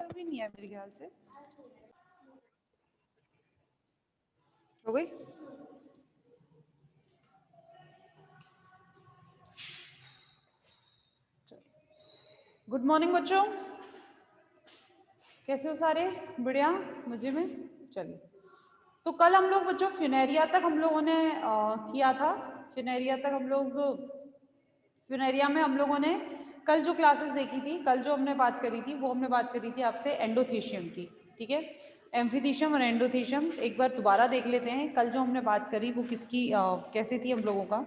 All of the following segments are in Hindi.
भी नहीं है मेरे ख्याल से। हो गई? गुड मॉर्निंग बच्चों, कैसे हो सारे? बढ़िया, मजे में। चलिए, तो कल हम लोग बच्चों फिनेरिया तक हम लोगों ने किया था। फिनेरिया तक हम लोग, फिनेरिया में हम लोगों ने कल जो क्लासेस देखी थी, कल जो हमने बात करी थी, वो हमने बात करी थी आपसे एंडोथीशियम की। ठीक है, एम्फीथीशियम और एंडोथीशियम एक बार दोबारा देख लेते हैं। कल जो हमने बात करी वो किसकी कैसे थी हम लोगों का,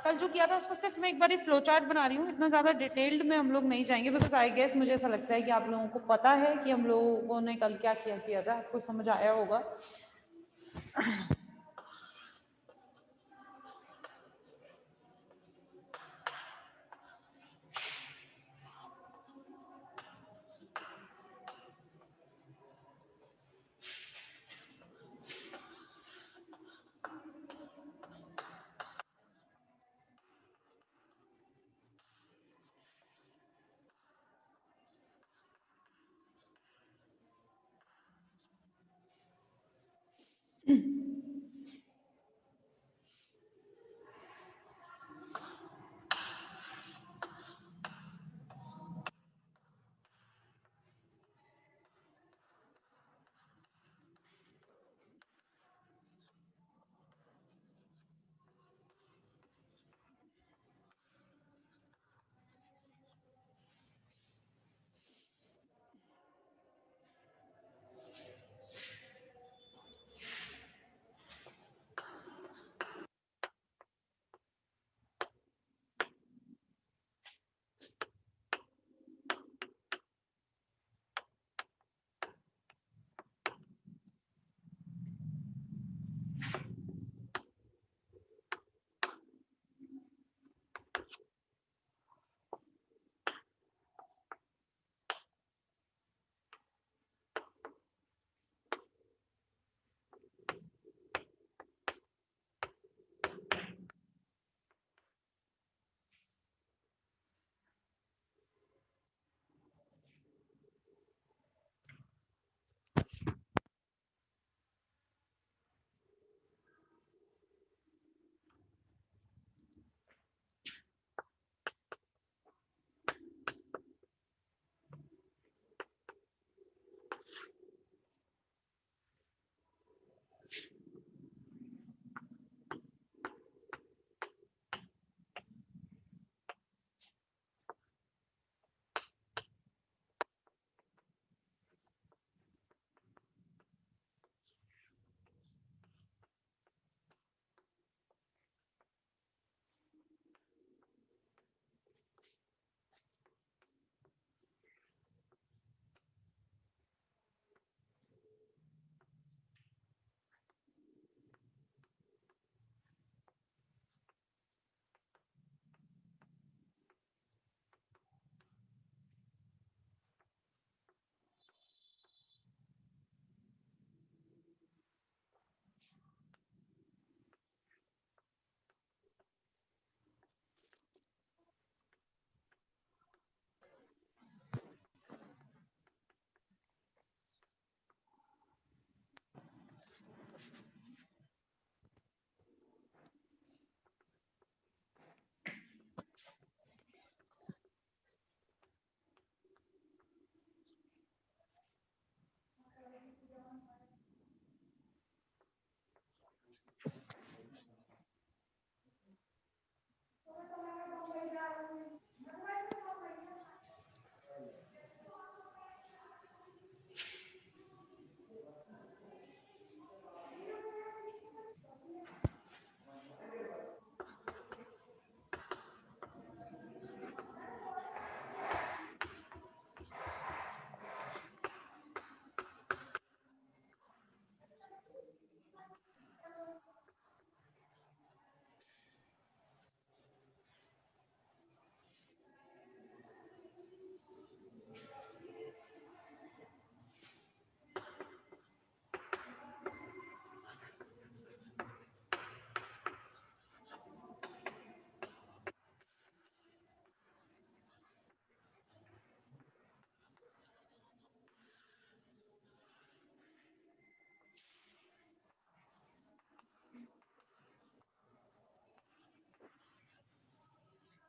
कल जो किया था उसको सिर्फ मैं एक बार फ्लो चार्ट बना रही हूँ। इतना ज़्यादा डिटेल्ड में हम लोग नहीं जाएंगे, बिकॉज आई गेस मुझे ऐसा लगता है कि आप लोगों को पता है कि हम लोगों ने कल क्या किया था, आपको समझ आया होगा।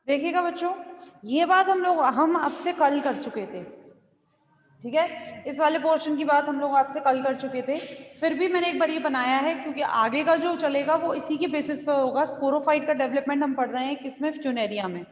देखिएगा बच्चों, ये बात हम आपसे कल कर चुके थे, ठीक है, इस वाले पोर्शन की बात हम लोग आपसे कल कर चुके थे। फिर भी मैंने एक बार ये बनाया है क्योंकि आगे का जो चलेगा वो इसी के बेसिस पर होगा। स्पोरोफाइट का डेवलपमेंट हम पढ़ रहे हैं किसमें, फ्यूनेरिया में,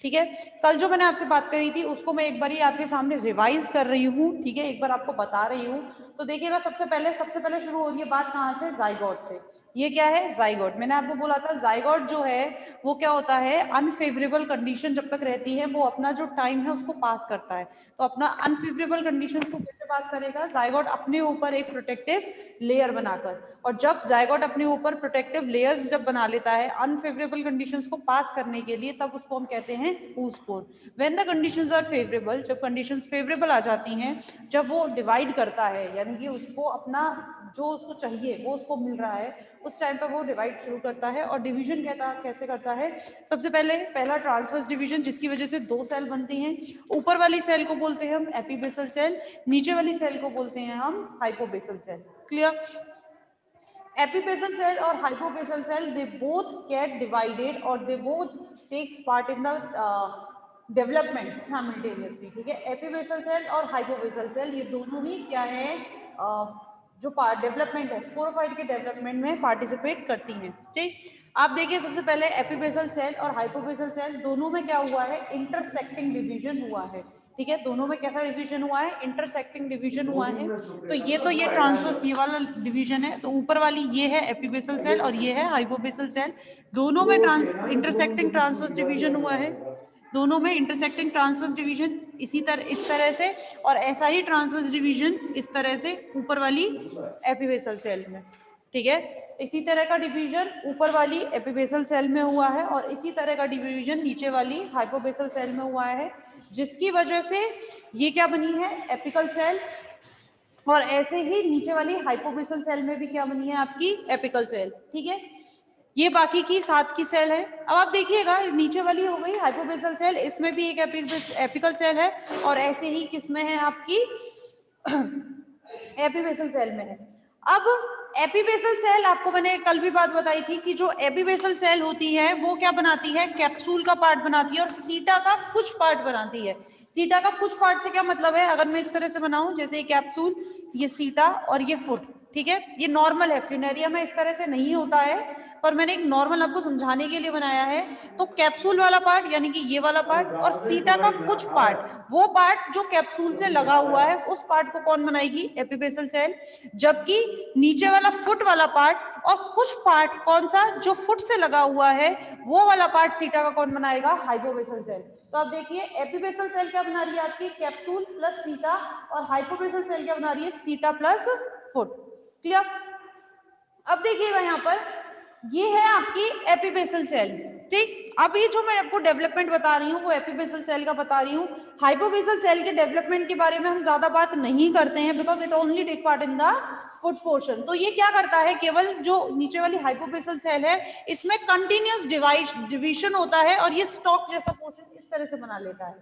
ठीक है। कल जो मैंने आपसे बात करी थी उसको मैं एक बार ही आपके सामने रिवाइज कर रही हूँ, ठीक है, एक बार आपको बता रही हूँ। तो देखिएगा, सबसे पहले शुरू हो रही है बात कहाँ से, जाइगोट से। ये क्या है, जाइगोट। मैंने आपको बोला था जाइगोट जो है वो क्या होता है, अनफेवरेबल कंडीशन जब तक रहती है वो अपना जो टाइम है उसको पास करता है। तो अपना अनफेवरेबल कंडीशंस को कैसे पास करेगा, जाइगोट अपने ऊपर एक प्रोटेक्टिव लेयर बनाकर। और जब जाइगोट अपने ऊपर प्रोटेक्टिव लेयर्स जब बना लेता है अनफेवरेबल कंडीशंस को पास करने के लिए, तब उसको हम कहते हैं oospore। When the conditions are favourable, जब कंडीशंस फेवरेबल आ जाती हैं, जब वो डिवाइड करता है, यानी कि उसको अपना जो उसको चाहिए वो उसको मिल रहा है, उस टाइम पर वो डिवाइड शुरू करता है। और डिवीजन कैसे करता है, सबसे पहले पहला ट्रांसवर्स डिवीजन, जिसकी वजह से दो सेल बनती हैं। ऊपर वाली सेल को बोलते हैं हम एपीबेसल सेल, नीचे वाली सेल को बोलते हैं हम hypobasal cell. Clear? Epibasal cell or hypobasal cell, they both get divided or they both takes part in the development simultaneously, ठीक है। एपीबेसल सेल और हाइपोबेसल सेल ये दोनों ही क्या है, जो पार्ट डेवलपमेंट है, स्पोरोफाइट के डेवलपमेंट में पार्टिसिपेट करती हैं, ठीक। आप देखिए, सबसे पहले एपीबेसल सेल और हाइपोबेसल सेल दोनों में क्या हुआ है, इंटरसेक्टिंग डिवीजन हुआ है, ठीक है। दोनों में कैसा डिवीजन हुआ है, इंटरसेक्टिंग डिवीजन हुआ है। तो ये ट्रांसवर्स ये वाला डिवीजन है, तो ऊपर वाली ये है एपीबेसल सेल और ये है हाइपोबेसल सेल। दोनों में इंटरसेक्टिंग ट्रांसवर्स डिवीजन हुआ है, दोनों में इंटरसेक्टिंग ट्रांसवर्स डिवीजन इस तरह से, और ऐसा ही ट्रांसवर्स डिवीजन इस तरह से ऊपर वाली एपीबेसल सेल में, ठीक है। इसी तरह का डिवीजन ऊपर वाली एपीबेसल सेल में हुआ है और इसी तरह का डिवीजन नीचे वाली हाइपोबेसल सेल में हुआ है, जिसकी वजह से ये क्या बनी है, एपिकल सेल। और ऐसे ही नीचे वाली हाइपोबेसल सेल में भी क्या बनी है, आपकी एपिकल सेल, ठीक है। ये बाकी की 7 की सेल है। अब आप देखिएगा, नीचे वाली हो गई हाइपोबेसल सेल, इसमें भी एक एपिकल सेल है और ऐसे ही किसमें है, आपकी एपीबेसल सेल में है। अब एपीबेसल सेल, आपको मैंने कल भी बात बताई थी कि जो एपीबेसल सेल होती है वो क्या बनाती है, कैप्सूल का पार्ट बनाती है और सीटा का कुछ पार्ट बनाती है। सीटा का कुछ पार्ट से क्या मतलब है, अगर मैं इस तरह से बनाऊं, जैसे ये कैप्सूल, ये सीटा और ये फुट, ठीक है। ये नॉर्मल है, फ्यूनेरिया में इस तरह से नहीं होता है, पर मैंने एक नॉर्मल आपको समझाने के लिए बनाया है। तो कैप्सूल वाला पार्ट यानी कि ये वाला पार्ट और सीटा का कुछ पार्ट, वो पार्ट जो कैप्सूल से लगा हुआ है, उस पार्ट को कौन बनाएगी, एपीबेसल सेल। जबकि नीचे वाला फुट वाला पार्ट और कुछ पार्ट कौन सा, जो फुट से लगा हुआ है, वो वाला पार्ट सीटा का कौन बनाएगा, हाइपोबेसल सेल। तो आप देखिए, एपीबेसल सेल क्या बना रही है आपकी, कैप्सूल प्लस सीटा, और हाइपोबेसल सेल क्या बना रही है, सीटा प्लस फुट। क्लियर? अब देखिएगा यहाँ पर, ये है आपकी एपीबेसल सेल, ठीक। अब ये जो मैं आपको डेवलपमेंट बता रही हूँ वो एपीबेसल सेल का बता रही हूँ। हाइपोबेसल सेल के डेवलपमेंट के बारे में हम ज्यादा बात नहीं करते हैं, because it only take part in the foot portion. तो ये क्या करता है, केवल जो नीचे वाली हाइपोबेसल सेल है इसमें कंटिन्यूस डिवीजन होता है और ये स्टॉक जैसा पोर्शन इस तरह से बना लेता है।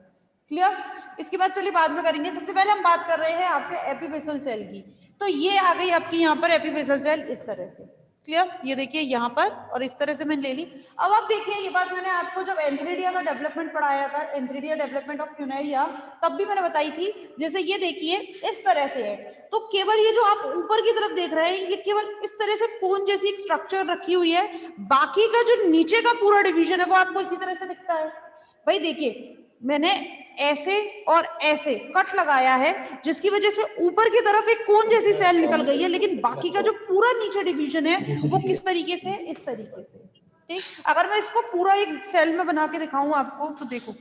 क्लियर? इसके बाद चलिए बाद में करेंगे, सबसे पहले हम बात कर रहे हैं आपसे एपीबेसल सेल की। तो ये आ गई आपकी यहाँ पर एपीबेसल सेल इस तरह से। क्लियर? ये देखिए यहाँ पर, और इस तरह से मैंने ले ली। अब आप देखिए, ये बात मैंने आपको जब एंथ्रीडिया का डेवलपमेंट पढ़ाया था, एंथ्रीडिया डेवलपमेंट ऑफ फ्यूनेरिया, तब भी मैंने बताई थी। जैसे ये देखिए इस तरह से है, तो केवल ये जो आप ऊपर की तरफ देख रहे हैं, ये केवल इस तरह से कोन जैसी एक स्ट्रक्चर रखी हुई है। बाकी का जो नीचे का पूरा डिवीजन है वो आपको इसी तरह से दिखता है। भाई देखिए, मैंने ऐसे और ऐसे कट लगाया है, जिसकी वजह से ऊपर की तरफ एक कोन जैसी सेल निकल गई है, लेकिन बाकी का जो पूरा नीचे डिवीजन है वो किस तरीके से, इस तरीके से, ठीक। अगर मैं इसको पूरा एक सेल में बना के दिखाऊं आपको, तो देखो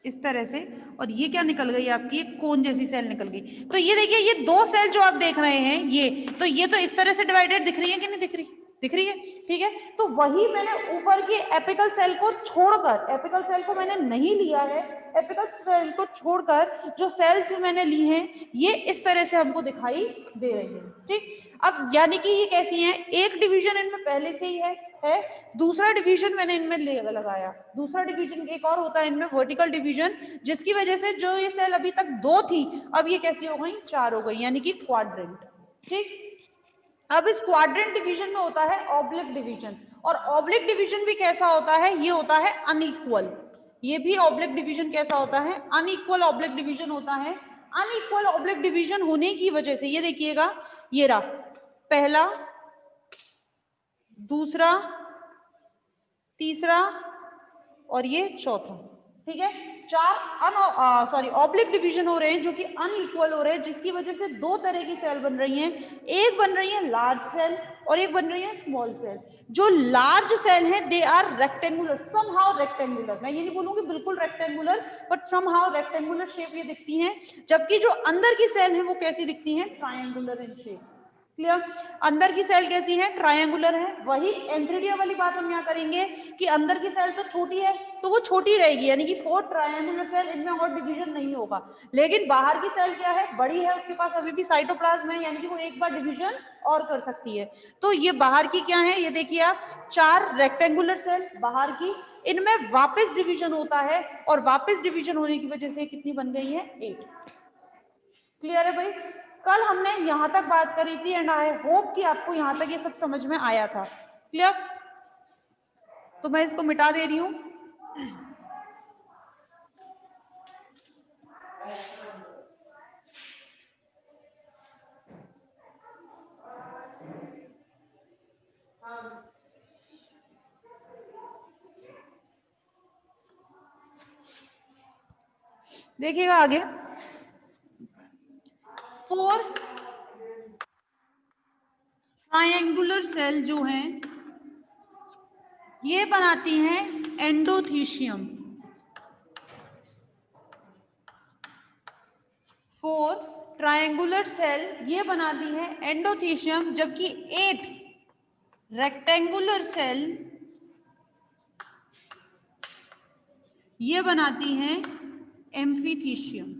इस तरह से, और ये क्या निकल गई आपकी, एक कोन जैसी सेल निकल गई। तो ये देखिए, ये दो सेल जो आप देख रहे हैं, ये तो इस तरह से डिवाइडेड दिख रही है कि नहीं दिख रही, दिख रही है, ठीक है। तो वही मैंने ऊपर की एपिकल सेल को छोड़कर, एपिकल सेल को मैंने नहीं लिया है, एपिकल सेल को छोड़कर जो सेल्स मैंने ली हैं, ये इस तरह से हमको दिखाई दे रही है, ठीक। अब यानी कि ये कैसी है, एक डिवीजन इनमें पहले से ही है, दूसरा डिवीजन मैंने इनमें लगाया। दूसरा डिवीजन एक और होता है इनमें, वर्टिकल डिवीजन, जिसकी वजह से जो ये सेल अभी तक 2 थी, अब ये कैसी हो गई, 4 हो गई, यानी कि क्वाड्रेंट, ठीक। अब इस क्वाड्रेंट डिवीजन में होता है ऑब्लिक डिवीजन। और ऑब्लिक डिवीजन भी कैसा होता है, ये होता है अनइक्वल। ये भी ऑब्लिक डिवीजन कैसा होता है, अनइक्वल ऑब्लिक डिवीजन होता है। अनइक्वल ऑब्लिक डिवीजन होने की वजह से ये देखिएगा, ये रहा पहला, दूसरा, तीसरा और ये चौथा, ठीक है। चार ऑब्लिक डिवीजन हो रहे हैं जो कि अनइक्वल हो रहे हैं, जिसकी वजह से दो तरह की सेल बन रही हैं। एक बन रही है लार्ज सेल और एक बन रही है स्मॉल सेल। जो लार्ज सेल है they are rectangular, somehow rectangular, मैं ये नहीं बोलूंगी बिल्कुल rectangular, but somehow rectangular shape ये दिखती हैं। जबकि जो अंदर की सेल है वो कैसी दिखती हैं, ट्रायंगुलर इन शेप। क्लियर, अंदर की सेल कैसी है, ट्रायंगुलर है। वही एंथ्रीडिया वाली बात हम यहाँ करेंगे कि अंदर की सेल तो छोटी है तो वो छोटी रहेगी, यानी कि 4 ट्रायंगुलर सेल, इनमें और डिवीजन नहीं होगा। लेकिन बाहर की सेल क्या है, बड़ी है, उसके पास अभी भी साइटोप्लाज्म है, यानी कि वो एक बार डिवीजन और कर सकती है। तो ये बाहर की क्या है, ये देखिए आप, 4 रेक्टेंगुलर सेल बाहर की, इनमें वापस डिवीजन होता है और वापस डिवीजन होने की वजह से कितनी बन गई है, 8। क्लियर है भाई। कल हमने यहां तक बात करी थी एंड आई होप कि आपको यहां तक ये सब समझ में आया था। क्लियर, तो मैं इसको मिटा दे रही हूं। देखिएगा आगे, 4 ट्रायंगुलर सेल जो हैं ये बनाती हैं एंडोथीशियम। 4 ट्रायंगुलर सेल ये बनाती है एंडोथीशियम, जबकि 8 रेक्टेंगुलर सेल ये बनाती हैं एम्फीथीशियम।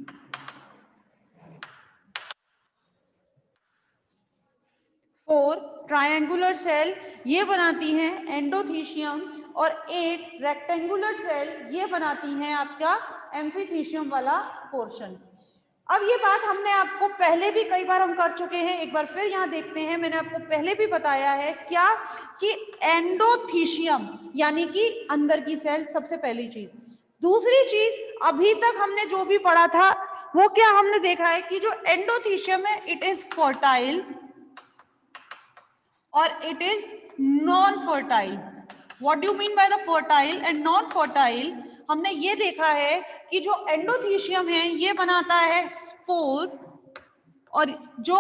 4 ट्रायंगुलर सेल ये बनाती हैं एंडोथीशियम और 8 रेक्टेंगुलर सेल ये बनाती हैं आपका एम्फीथीशियम वाला पोर्शन। अब ये बात हमने आपको पहले भी कई बार हम कर चुके हैं, एक बार फिर यहाँ देखते हैं। मैंने आपको पहले भी बताया है क्या, कि एंडोथीशियम यानी कि अंदर की सेल, सबसे पहली चीज। दूसरी चीज, अभी तक हमने जो भी पढ़ा था वो क्या हमने देखा है कि जो एंडोथीशियम है इट इज फर्टाइल और it is non fertile. What do you mean by the fertile and non fertile? हमने ये देखा है कि जो एंडोथीशियम है ये बनाता है स्पोर और जो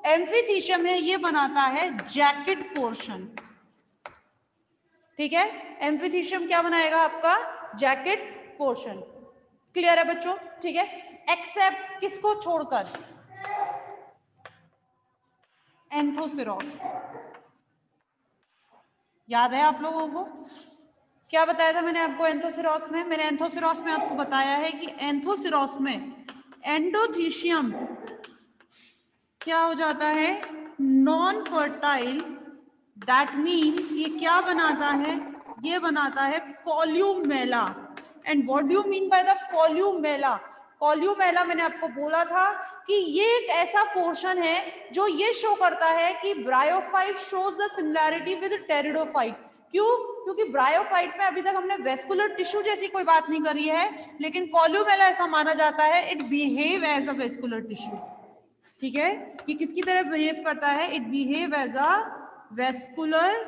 एम्फीथीशियम है ये बनाता है जैकेट पोर्शन। ठीक है, एम्फीथीशियम क्या बनाएगा आपका, जैकेट पोर्शन। क्लियर है बच्चों? ठीक है, एक्सेप्ट किसको छोड़कर, एंथोसिरोस। याद है आप लोगों को क्या बताया था मैंने आपको एंथोसिरोस में? मैंने एंथोसिरोस में आपको बताया है कि एंथोसिरोस में एंडोथीशियम क्या हो जाता है, नॉन फर्टाइल। दैट मीन्स ये क्या बनाता है, ये बनाता है columella. And what do you mean by the columella? Columella मैंने आपको बोला था कि ये एक ऐसा पोर्शन है जो ये शो करता है कि bryophyte shows the similarity with pteridophyte. क्यों? क्योंकि ब्रायोफाइट में अभी तक हमने वेस्कुलर टिश्यू जैसी कोई बात नहीं करी है, लेकिन कॉल्यूमेला ऐसा माना जाता है it behave as a vascular tissue. ठीक है, ये किसकी तरह बिहेव करता है, it behave as a vascular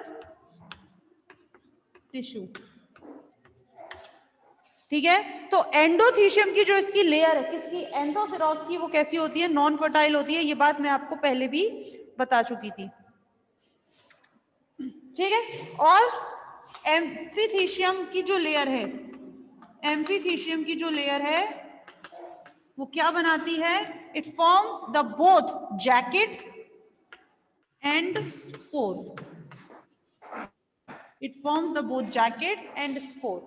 tissue. ठीक है, तो एंडोथीशियम की जो इसकी लेयर है किसकी, एंथोसिरोस की, वो कैसी होती है, नॉन फर्टाइल होती है। ये बात मैं आपको पहले भी बता चुकी थी। ठीक है, और एम्फीथीशियम की जो लेयर है, एम्फीथीशियम की जो लेयर है वो क्या बनाती है, it forms the both jacket and spore. It forms the both jacket and spore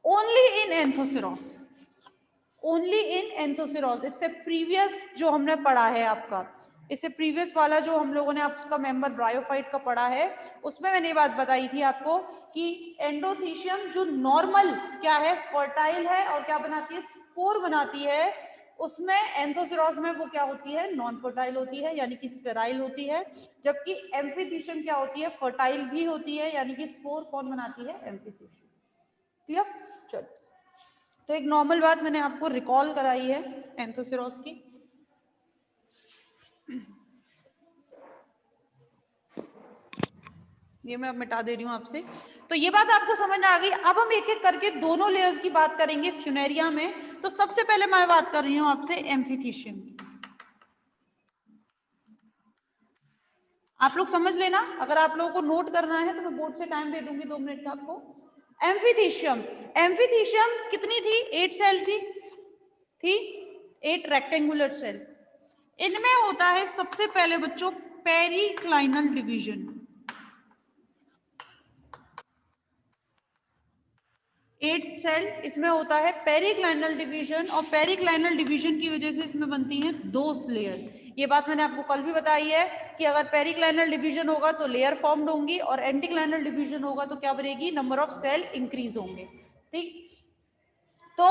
only in Anthoceros, only in Anthoceros। इससे प्रीवियस जो हमने पढ़ा है आपका, इससे प्रीवियस वाला जो हम लोगों ने आपका मेंबर ब्रायोफाइट का पढ़ा है, उसमें मैंने ये बात बताई थी आपको कि एंडोथीशियम जो नॉर्मल क्या है, फर्टाइल है और क्या बनाती है, स्पोर बनाती है। उसमें एंथोसिरोस में वो क्या होती है, नॉन फर्टाइल होती है यानी कि स्टेराइल होती है, जबकि एम्फिथिशियम क्या होती है, फर्टाइल भी होती है यानी कि स्पोर कौन बनाती है, एम्फिथिशियम। क्लियर? चलो, तो एक नॉर्मल बात मैंने आपको रिकॉल कराई है एंथोसिरोस की। ये मैं अब मिटा दे रही हूँ आपसे। तो ये बात आपको समझ आ गई। अब हम एक एक करके दोनों लेयर्स की बात करेंगे फ्यूनेरिया में। तो सबसे पहले मैं बात कर रही हूँ आपसे एम्फिथिशियम की। आप लोग समझ लेना, अगर आप लोगों को नोट करना है तो मैं बोर्ड से टाइम दे दूंगी 2 मिनट का आपको। एम्फिथिशियम, एम्फिथिशियम कितनी थी, 8 सेल थी 8 रेक्टेंगुलर सेल। इनमें होता है सबसे पहले बच्चों पेरिक्लाइनल डिवीजन। 8 सेल इसमें होता है पेरिक्लाइनल डिवीजन, और पेरिक्लाइनल डिवीजन की वजह से इसमें बनती हैं 2 लेयर्स। ये बात मैंने आपको कल भी बताई है कि अगर पेरिक्लाइनल डिवीजन होगा तो लेयर फॉर्म्ड होंगी, और एंटीक्लाइनल डिवीजन होगा तो क्या बनेगी, नंबर ऑफ सेल इंक्रीज होंगे। ठीक, तो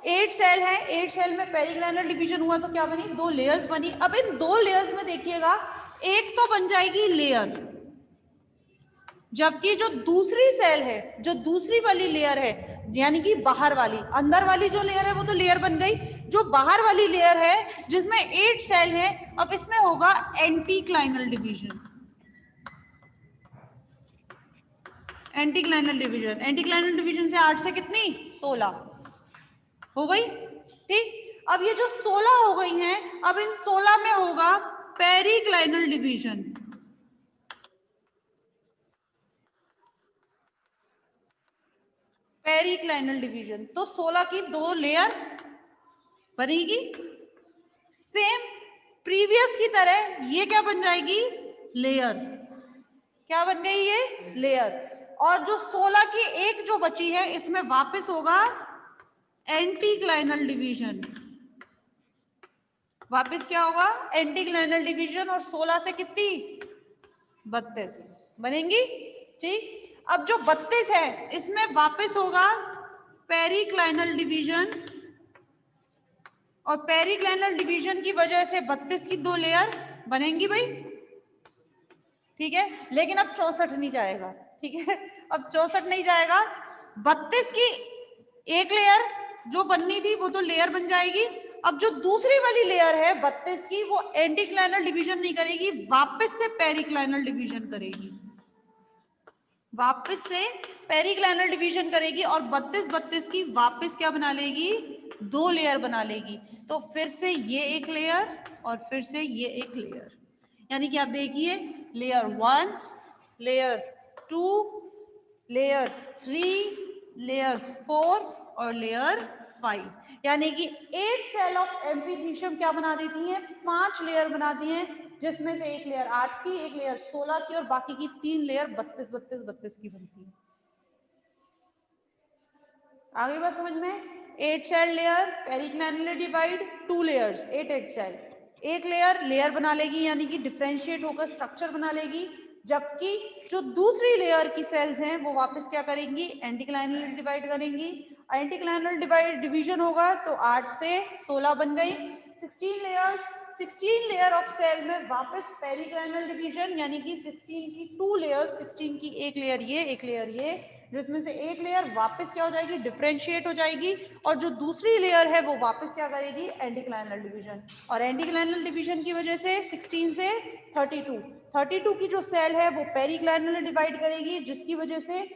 8 सेल है, 8 सेल में पेरिक्लाइनल डिवीजन हुआ तो क्या बनी, 2 लेयर्स बनी। अब इन 2 लेयर्स में देखिएगा, एक तो बन जाएगी लेयर, जबकि जो दूसरी सेल है, जो दूसरी वाली लेयर है, यानी कि बाहर वाली, अंदर वाली जो लेयर है वो तो लेयर बन गई, जो बाहर वाली लेयर है जिसमें 8 सेल है, अब इसमें होगा एंटीक्लाइनल डिवीजन। एंटीक्लाइनल डिवीजन, एंटीक्लाइनल डिवीजन से 8 से कितनी, 16 हो गई। ठीक, अब ये जो 16 हो गई हैं, अब इन 16 में होगा पेरिक्लाइनल डिवीजन। पेरिक्लाइनल डिवीजन, तो 16 की 2 लेयर बनेगी। सेम प्रीवियस की तरह ये क्या बन जाएगी, लेयर। क्या बन गई ये, लेयर। और जो 16 की एक जो बची है, इसमें वापस होगा एंटीक्लाइनल डिवीजन। वापस क्या होगा, एंटीक्लाइनल डिवीजन, और 16 से कितनी, 32 बनेंगी। ठीक, अब जो 32 है इसमें वापस होगा पेरिक्लाइनल डिवीजन, और पेरिक्लाइनल डिवीजन की वजह से 32 की 2 लेयर बनेंगी भाई। ठीक है, लेकिन अब 64 नहीं जाएगा। ठीक है, अब 64 नहीं जाएगा, 32 की एक लेयर जो बननी थी वो तो लेयर बन जाएगी। अब जो दूसरी वाली लेयर है 32 की, वो एंटीक्लाइनल डिवीजन नहीं करेगी, वापस से पेरिक्लाइनल डिवीजन करेगी, वापस से पेरिक्लाइनल डिवीजन करेगी, और 32 की वापस क्या बना लेगी, 2 लेयर बना लेगी। तो फिर से ये एक लेयर और फिर से ये एक लेयर, यानी कि आप देखिए लेयर 1, लेयर 2, लेयर 3, लेयर 4 और लेयर 5, यानी कि 8 सेल ऑफ एम्फिथिशियम क्या बना देती हैं, 5 लेयर बनाती हैं, जिसमें से एक लेयर 8 की, एक लेयर 16 की, और बाकी की 3 लेयर 32 की बनती है। आगे बात समझ में, 8 cell layer, periclinal divide, 2 layers, 8 cell, एक लेयर बना लेगी, यानी कि डिफरेंशिएट होकर स्ट्रक्चर बना लेगी, जबकि जो दूसरी लेयर की सेल्स हैं वो वापस क्या करेंगी, एंटीक्लाइनल डिवाइड करेंगी। एंटीक्लाइनल डिवाइड डिवीजन होगा तो 8 से 16 बन गई, 16 लेयर्स, 16 लेयर ऑफ सेल में वापस पेरिक्लाइनल डिवीजन, यानी कि 16 की 2 लेयर्स, 16 की एक लेयर ये, एक लेयर ये, जिसमें से एक लेयर वापस क्या हो जाएगी, डिफरेंशिएट हो जाएगी, और जो दूसरी लेयर है वो वापस क्या करेगी, एंटीक्लाइनल डिवीजन। और एंटीक्लाइनल डिवीजन की वजह से 16 से 32 की जो सेल है वो पेरिक्लाइनल डिवाइड करेगी, जिसकी वजह से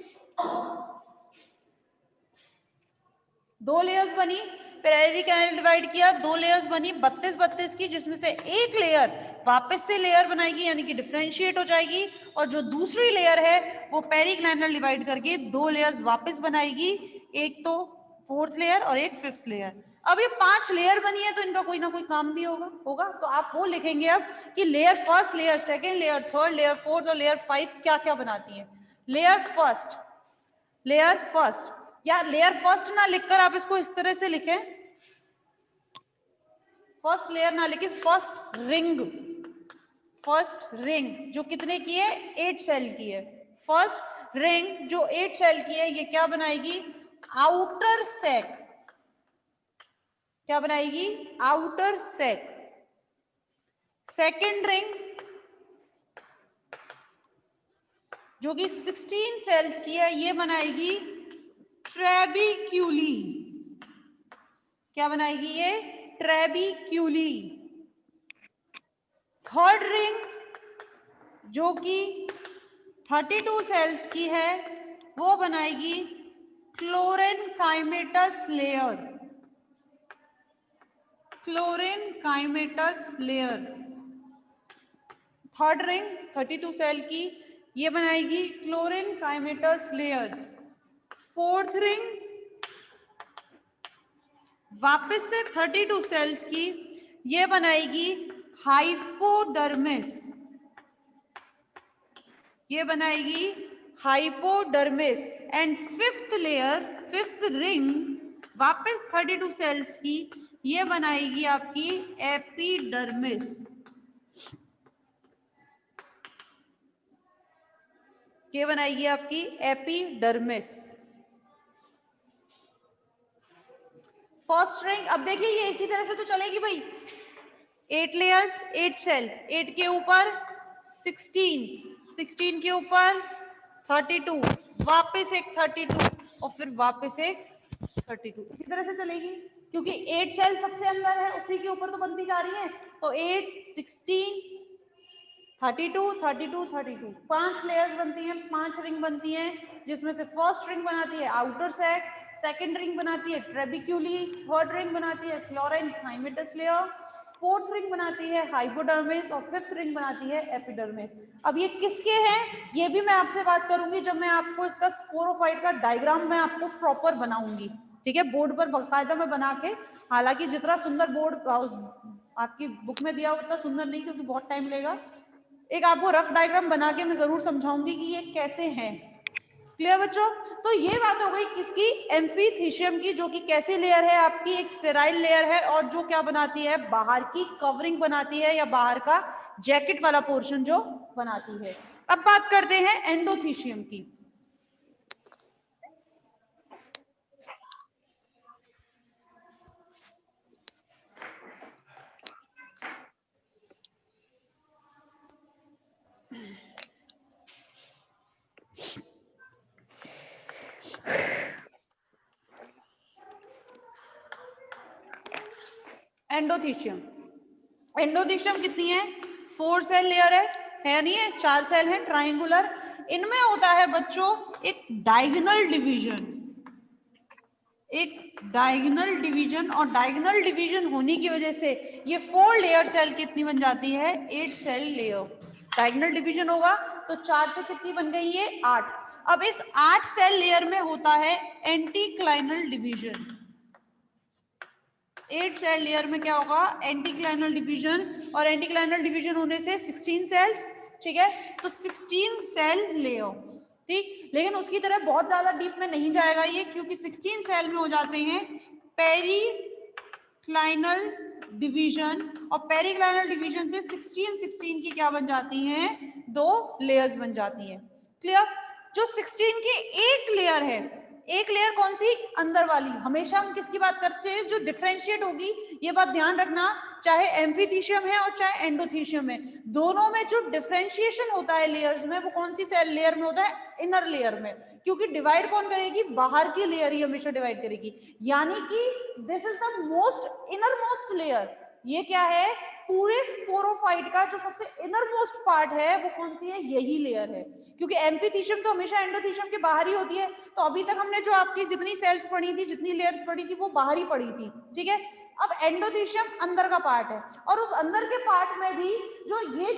2 लेयर्स बनी, पेरिक्लाइनल डिवाइड किया, 2 लेयर्स बनी 32 की, जिसमें से एक लेयर वापस से लेयर बनाएगी, यानी कि डिफरेंशिएट हो जाएगी, और जो दूसरी लेयर है वो पेरिक्लाइनल डिवाइड करके 2 लेयर्स वापस बनाएगी, एक तो 4th लेयर और एक 5th लेयर। अब ये 5 लेयर बनी है तो इनका कोई ना कोई काम भी होगा तो आप वो लिखेंगे अब कि layer first, layer second, layer third, layer fourth और लेयर 5 क्या क्या बनाती है। लेयर फर्स्ट, या लेयर फर्स्ट ना लिखकर आप इसको इस तरह से लिखें, फर्स्ट लेयर ना लिखे, फर्स्ट रिंग जो कितने की है, 8 सेल की है। फर्स्ट रिंग जो 8 सेल की है, ये क्या बनाएगी, आउटर सैक। क्या बनाएगी, आउटर सैक। सेकेंड रिंग जो कि 16 सेल्स की है, ये बनाएगी ट्रेबिक्यूली। क्या बनाएगी ये, ट्रेबिक्यूली। थर्ड रिंग जो कि 32 सेल्स की है, वो बनाएगी chlorenchymatous layer. Chlorenchymatous layer, third ring 32 cell की, ये बनाएगी क्लोरेनकाइमेटस लेयर। फोर्थ रिंग वापस से 32 सेल्स की, ये बनाएगी हाइपोडर्मिस। ये बनाएगी hypodermis. And fifth layer, fifth ring वापस 32 सेल्स की, ये बनाएगी आपकी एपिडर्मिस। ये बनाएगी आपकी एपिडर्मिस। फर्स्ट रिंग, अब देखिए ये इसी तरह से तो चलेगी भाई, 8 लेयर्स 8 सेल, 8 के ऊपर 16, 16 के ऊपर 32, वापस एक 32 और फिर वापस एक 32, इसी तरह से चलेगी क्योंकि 8 सेल सबसे अंदर है, उसी के ऊपर तो बनती जा रही है। तो 8, 16, 32, 32, 32, 5 लेयर्स बनती हैं, 5 रिंग बनती हैं, जिसमें से फर्स्ट रिंग बनाती है आउटर सैक, सेकेंड रिंग बनाती है ट्रेबिक्यूली, थर्ड रिंग बनाती है क्लोरेनकाइमेटस लेयर, फोर्थ रिंग बनाती है हाइपोडर्मिस और फिफ्थ रिंग बनाती है एपिडर्मिस। अब ये किसके हैं, ये भी मैं आपसे बात करूंगी जब मैं आपको इसका स्पोरोफाइट का डायग्राम मैं आपको प्रॉपर बनाऊंगी, ठीक है, बोर्ड पर बाकायदा मैं बना के। हालांकि जितना सुंदर बोर्ड आपकी बुक में दिया उतना सुंदर नहीं, क्योंकि बहुत टाइम लेगा। एक आपको रफ डायग्राम बना के मैं जरूर समझाऊंगी कि ये कैसे हैं। क्लियर बच्चों, तो ये बात हो गई किसकी, एम्फीथीशियम की, जो कि कैसी लेयर है आपकी, एक स्टेराइल लेयर है, और जो क्या बनाती है, बाहर की कवरिंग बनाती है, या बाहर का जैकेट वाला पोर्शन जो बनाती है। अब बात करते हैं एंडोथीशियम की। एंडोथीशियम, एंडोथीशियम कितनी है, 4 सेल लेयर है नहीं है, 4 सेल है ट्राइंगुलर। इनमें होता है बच्चों एक डायगोनल डिवीजन, एक डायगोनल डिवीजन, और डायगोनल डिवीजन होने की वजह से ये 4 लेयर सेल कितनी बन जाती है, 8 सेल लेयर। डायगोनल डिवीजन होगा तो 4 से कितनी बन गई ये, 8। अब इस 8 सेल लेयर में होता है एंटीक्लाइनल डिवीजन। 8 सेल लेयर में क्या होगा, एंटीक्लाइनल डिवीजन, और एंटीक्लाइनल डिवीजन होने से 16 सेल्स, ठीक है, तो 16 सेल लेयर, ठीक। लेकिन उसकी तरह बहुत ज्यादा डीप में नहीं जाएगा ये, क्योंकि 16 सेल में हो जाते हैं पेरिक्लाइनल डिवीजन, और पेरिक्लाइनल डिवीजन से 16 की क्या बन जाती हैं, 2 लेयर्स बन जाती हैं। क्लियर, जो 16 की एक लेयर है, एक लेयर कौन सी, अंदर वाली, हमेशा हम किसकी बात करते हैं, जो डिफरेंशिएट होगी, ये बात ध्यान रखना, चाहे एम्फीथीशियम है और चाहे एंडोथीशियम है, दोनों में जो डिफरेंशिएशन होता है लेयर्स में, वो कौन सी सेल लेयर में होता है, इनर लेयर में, क्योंकि डिवाइड कौन करेगी, बाहर की लेयर ही हमेशा डिवाइड करेगी। यानी कि this is the most inner most layer. ये क्या है, पूरे स्पोरोफाइट का जो सबसे इनर मोस्ट पार्ट है वो कौन सी है, यही लेयर है, क्योंकि एम्फीथीशियम तो हमेशा एंडोथीशियम के बाहर ही होती है। तो अभी तक हमने जो आपकी जितनी सेल्स पढ़ी थी, जितनी लेयर्स पढ़ी थी, वो बाहर ही पढ़ी थी, ठीक है। अब एंडोथीशियम अंदर का पार्ट है, और उस अंदर के पार्ट में भी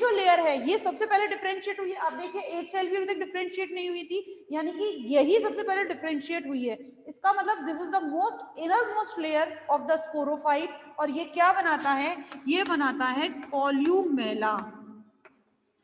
जो लेयर है, ये सबसे पहले डिफरेंशिएट हुई है। आप देखिए 8 सेल भी अभी तक डिफरेंशिएट नहीं हुई थी, यानी कि यही सबसे पहले डिफरेंशिएट हुई है। इसका मतलब this is the most inner most layer of the sporophyte, और ये क्या बनाता है, ये बनाता है कॉल्यूमेला,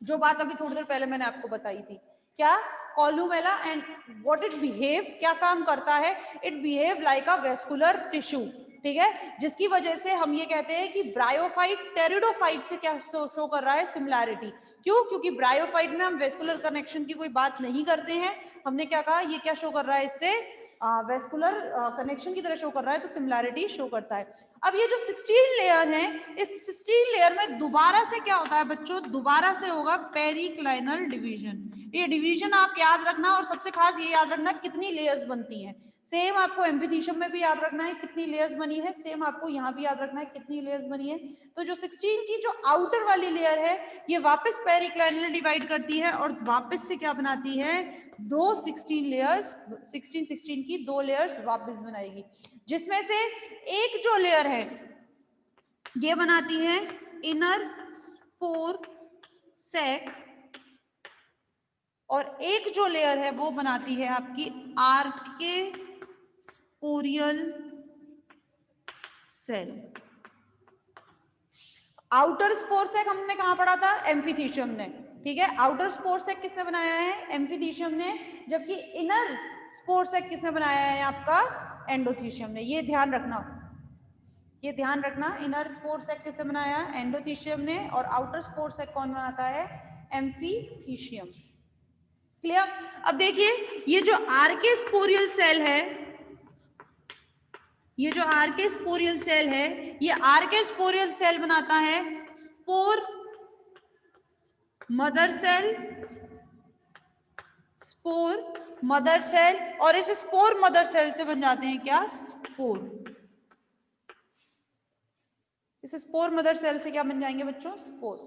जो बात अभी थोड़ी देर पहले मैंने आपको बताई थी। क्या, columella, and what it behave, क्या काम करता है, it behave like a vascular tissue, ठीक है, जिसकी वजह से हम ये कहते हैं कि ब्रायोफाइट टेरिडोफाइट से क्या शो कर रहा है, सिमिलैरिटी। क्यों, क्योंकि ब्रायोफाइट में हम वेस्कुलर कनेक्शन की कोई बात नहीं करते हैं, हमने क्या कहा, ये क्या शो कर रहा है इससे, वेस्कुलर कनेक्शन की तरह शो कर रहा है, तो सिमिलैरिटी शो करता है। अब ये जो 16 लेयर है, इस 16 लेयर में दोबारा से क्या होता है बच्चों, दोबारा से होगा पेरिक्लाइनल डिवीजन। ये डिवीजन आप याद रखना, और सबसे खास ये याद रखना कितनी लेयर्स बनती हैं। सेम आपको एम्फीथीशियम में भी याद रखना है कितनी लेयर्स बनी है, सेम आपको यहाँ भी याद रखना है कितनी लेयर्स बनी है। तो जो 16 की जो आउटर वाली लेयर है, ये वापस पेरिक्लाइनल डिवाइड करती है और वापस से क्या बनाती है, दो 16 लेयर्स, 16 की दो लेयर्स वापस बनाएगी, जिसमें से एक जो लेयर है ये बनाती है इनर स्पोर सैक, और एक जो लेयर है वो बनाती है आपकी आर्के स्पोरियल सेल। आउटर स्पोर सैक हमने कहां पढ़ा था, एम्फीथीशियम ने, ठीक है। आउटर स्पोर सैक किसने बनाया है, एम्फीथीशियम ने, जबकि इनर स्पोर सैक किसने बनाया है, आपका एंडोथीशियम ने। ये ध्यान रखना, ये ध्यान रखना, इनर स्पोर सैक किसने बनाया, एंडोथीशियम ने, और आउटर स्पोर सैक कौन बनाता है, एम्फीथीशियम। क्लियर। अब देखिए ये जो आर्के स्पोरियल सेल है, ये जो आर्के स्पोरियल सेल है, ये आर्के स्पोरियल सेल बनाता है spore mother cell, spore mother cell, और इस स्पोर मदर सेल से बन जाते हैं क्या, स्पोर। इस स्पोर मदर सेल से क्या बन जाएंगे बच्चों, स्पोर।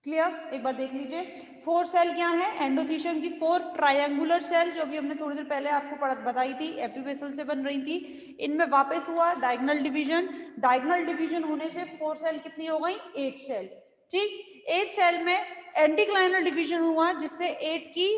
क्लियर। एक बार देख लीजिए, 4 सेल क्या है, एंडोथीशियम की 4 ट्रायंगुलर सेल, जो भी हमने थोड़ी देर पहले आपको बताई थी, एपिवेसल से बन रही थी। इनमें वापस हुआ डायगोनल डिवीजन, डायगोनल डिवीजन होने से 4 सेल कितनी हो गई, 8 सेल, ठीक। 8 सेल में एंटीक्लाइनल डिवीजन हुआ, जिससे 8 की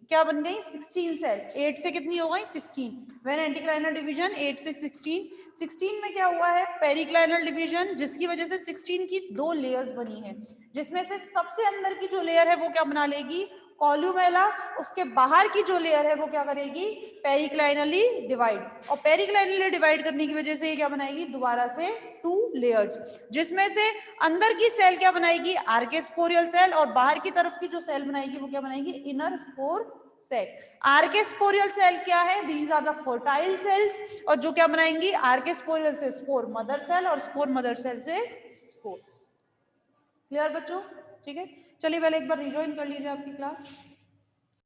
क्या बन गई, 16 सेल। 8 से कितनी हो गई, 16। व्हेन एंटीक्लाइनल डिवीजन 8 से 16 में क्या हुआ है, पेरिक्लाइनल डिवीजन, जिसकी वजह से 16 की 2 लेयर्स बनी है, जिसमें से सबसे अंदर की जो लेयर है वो क्या बना लेगी, कॉल्यूमेला। उसके बाहर की जो लेयर है वो क्या करेगी, पेरिक्लाइनली डिवाइड, और पेरिक्लाइनली डिवाइड करने की वजह से ये क्या बनाएगी, दोबारा से 2 लेयर्स, जिसमें से अंदर की सेल क्या बनाएगी, आर्के स्पोरियल सेल, और बाहर की तरफ की जो सेल बनाएगी वो क्या बनाएगी, inner spore cell. Archesporial cell क्या है, these are the fertile cells, और जो क्या बनाएंगी, आर्के स्पोरियल से स्पोर मदर सेल, और स्पोर मदर सेल से स्पोर। क्लियर बच्चों, ठीक है। चलिए पहले एक बार रिजॉइन कर लीजिए आपकी क्लास।